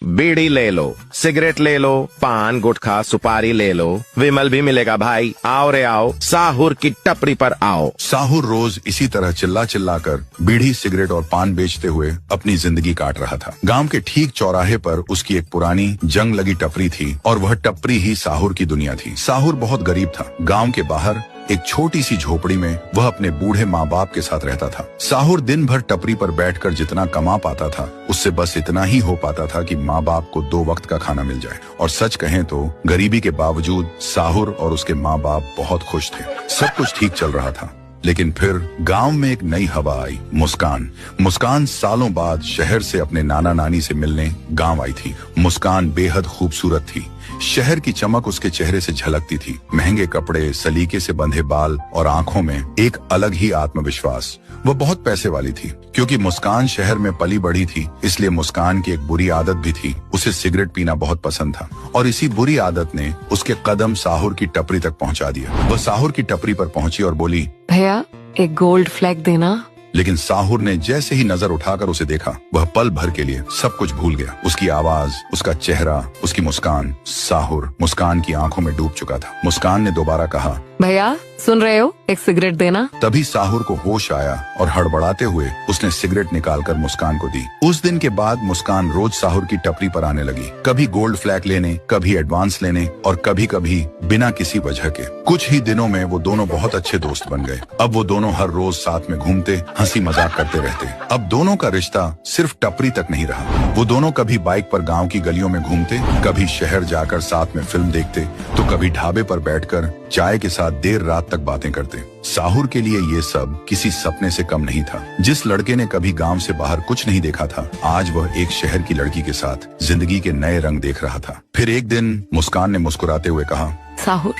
बीड़ी ले लो, सिगरेट ले लो, पान गुटखा सुपारी ले लो, विमल भी मिलेगा भाई। आओ रे आओ, साहुर की टपरी पर आओ। साहुर रोज इसी तरह चिल्ला चिल्ला कर बीड़ी सिगरेट और पान बेचते हुए अपनी जिंदगी काट रहा था। गांव के ठीक चौराहे पर उसकी एक पुरानी जंग लगी टपरी थी और वह टपरी ही साहुर की दुनिया थी। साहुर बहुत गरीब था। गांव के बाहर एक छोटी सी झोपड़ी में वह अपने बूढ़े माँ बाप के साथ रहता था। साहुर दिन भर टपरी पर बैठकर जितना कमा पाता था उससे बस इतना ही हो पाता था कि माँ बाप को 2 वक्त का खाना मिल जाए। और सच कहें तो गरीबी के बावजूद साहुर और उसके माँ बाप बहुत खुश थे। सब कुछ ठीक चल रहा था। लेकिन फिर गांव में एक नई हवा आई। मुस्कान सालों बाद शहर से अपने नाना नानी से मिलने गांव आई थी। मुस्कान बेहद खूबसूरत थी। शहर की चमक उसके चेहरे से झलकती थी। महंगे कपड़े, सलीके से बंधे बाल और आंखों में एक अलग ही आत्मविश्वास। वह बहुत पैसे वाली थी। क्योंकि मुस्कान शहर में पली बढ़ी थी, इसलिए मुस्कान की एक बुरी आदत भी थी। उसे सिगरेट पीना बहुत पसंद था और इसी बुरी आदत ने उसके कदम साहुर की टपरी तक पहुंचा दिया। वह साहुर की टपरी पर पहुंची और बोली, भैया एक गोल्ड फ्लैग देना। लेकिन साहुर ने जैसे ही नजर उठाकर उसे देखा, वह पल भर के लिए सब कुछ भूल गया। उसकी आवाज, उसका चेहरा, उसकी मुस्कान। साहुर मुस्कान की आंखों में डूब चुका था। मुस्कान ने दोबारा कहा, भैया सुन रहे हो, एक सिगरेट देना। तभी साहुर को होश आया और हड़बड़ाते हुए उसने सिगरेट निकालकर मुस्कान को दी। उस दिन के बाद मुस्कान रोज साहुर की टपरी पर आने लगी। कभी गोल्ड फ्लैग लेने, कभी एडवांस लेने और कभी कभी बिना किसी वजह के। कुछ ही दिनों में वो दोनों बहुत अच्छे दोस्त बन गए। अब वो दोनों हर रोज साथ में घूमते, हंसी मजाक करते रहते। अब दोनों का रिश्ता सिर्फ टपरी तक नहीं रहा। वो दोनों कभी बाइक पर गांव की गलियों में घूमते, कभी शहर जाकर साथ में फिल्म देखते, तो कभी ढाबे पर बैठकर चाय के साथ देर रात तक बातें करते। साहुर के लिए ये सब किसी सपने से कम नहीं था। जिस लड़के ने कभी गांव से बाहर कुछ नहीं देखा था, आज वह एक शहर की लड़की के साथ जिंदगी के नए रंग देख रहा था। फिर एक दिन मुस्कान ने मुस्कुराते हुए कहा, साहुर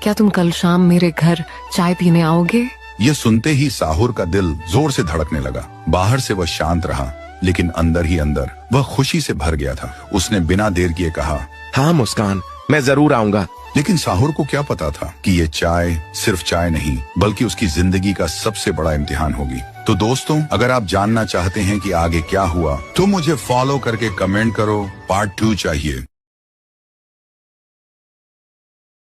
क्या तुम कल शाम मेरे घर चाय पीने आओगे? ये सुनते ही साहुर का दिल जोर से धड़कने लगा। बाहर से वह शांत रहा, लेकिन अंदर ही अंदर वह खुशी से भर गया था। उसने बिना देर किए कहा, हाँ मुस्कान, मैं जरूर आऊंगा। लेकिन साहुर को क्या पता था कि ये चाय सिर्फ चाय नहीं, बल्कि उसकी जिंदगी का सबसे बड़ा इम्तिहान होगी। तो दोस्तों, अगर आप जानना चाहते हैं कि आगे क्या हुआ, तो मुझे फॉलो करके कमेंट करो, पार्ट 2 चाहिए।